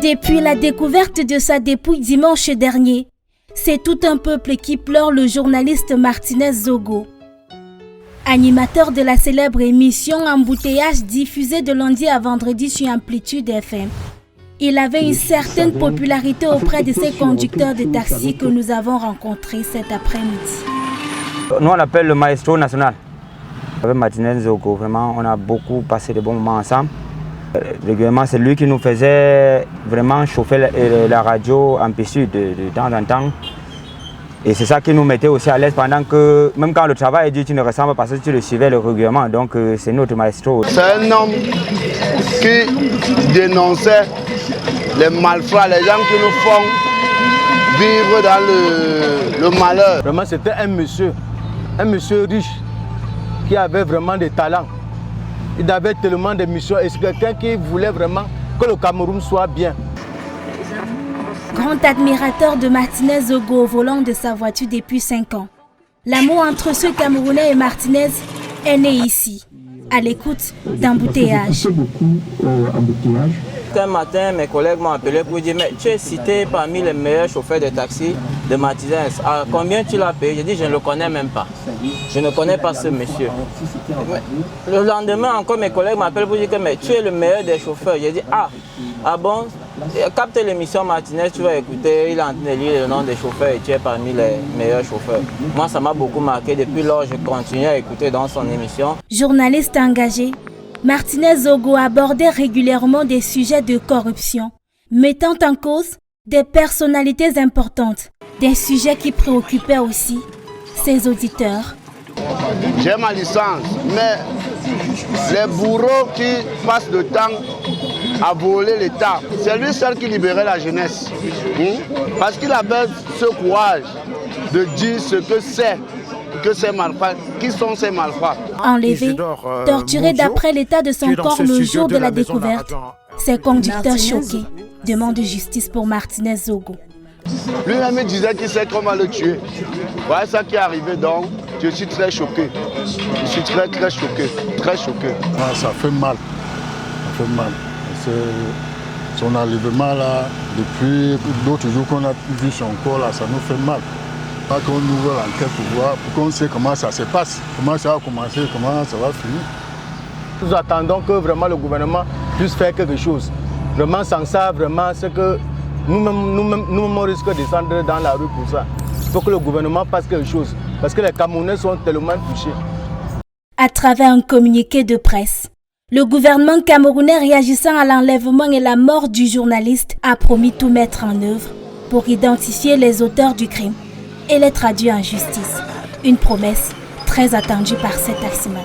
Depuis la découverte de sa dépouille dimanche dernier, c'est tout un peuple qui pleure le journaliste Martinez Zogo. Animateur de la célèbre émission Embouteillage diffusée de lundi à vendredi sur Amplitude FM. Il avait une certaine popularité auprès de ces conducteurs de taxi que nous avons rencontrés cet après-midi. Nous on l'appelle le maestro national. Avec Martinez Zogo, vraiment on a beaucoup passé de bons moments ensemble. Régulièrement c'est lui qui nous faisait vraiment chauffer la radio en piscine de temps en temps. Et c'est ça qui nous mettait aussi à l'aise pendant que, même quand le travail est dur, tu ne ressens pas parce que tu le suivais régulièrement. Donc c'est notre maestro. C'est un homme qui dénonçait les malfrats, les gens qui nous font vivre dans le malheur. Vraiment c'était un monsieur riche qui avait vraiment des talents. Il avait tellement de missions et c'est quelqu'un qui voulait vraiment que le Cameroun soit bien. Grand admirateur de Martinez Zogo au volant de sa voiture depuis 5 ans. L'amour entre ce Camerounais et Martinez est né ici, à l'écoute d'Embouteillage. Un matin, mes collègues m'ont appelé pour dire mais tu es cité parmi les meilleurs chauffeurs de taxi de Martinez. À combien tu l'as payé? J'ai dit je ne le connais même pas. Je ne connais pas ce monsieur. Le lendemain encore mes collègues m'appellent pour dire que mais tu es le meilleur des chauffeurs. J'ai dit ah bon, capte l'émission Martinez, tu vas écouter, il est en train de lire le nom des chauffeurs et tu es parmi les meilleurs chauffeurs. Moi ça m'a beaucoup marqué, depuis lors je continue à écouter dans son émission. Journaliste engagé, Martinez Zogo abordait régulièrement des sujets de corruption, mettant en cause des personnalités importantes, des sujets qui préoccupaient aussi ses auditeurs. J'ai ma licence, mais les bourreaux qui passent le temps à voler l'État, c'est lui seul qui libérait la jeunesse. Parce qu'il avait ce courage de dire ce que c'est. Que ces malfrats, qui sont ces malfrats? Enlevé, torturé d'après l'état de son corps le jour de la découverte, ses conducteurs choqués demandent justice pour Martinez Zogo. Lui-même disait qu'il sait comment le tuer. Voilà ça qui est arrivé donc. Je suis très choqué. Je suis très choqué. Très choqué. Ah, ça fait mal. Ça fait mal. Son enlèvement là, depuis d'autres jours qu'on a vu son corps là, ça nous fait mal. Pas qu'on ouvre l'enquête pour voir, pour qu'on sait comment ça se passe, comment ça va commencer, comment ça va finir. Nous attendons que vraiment le gouvernement puisse faire quelque chose. Vraiment sans ça, vraiment c'est que nous-mêmes on risque de descendre dans la rue pour ça. Il faut que le gouvernement fasse quelque chose, parce que les Camerounais sont tellement touchés. À travers un communiqué de presse, le gouvernement camerounais réagissant à l'enlèvement et la mort du journaliste a promis tout mettre en œuvre pour identifier les auteurs du crime et les traduire en justice. Une promesse très attendue par ces taximans.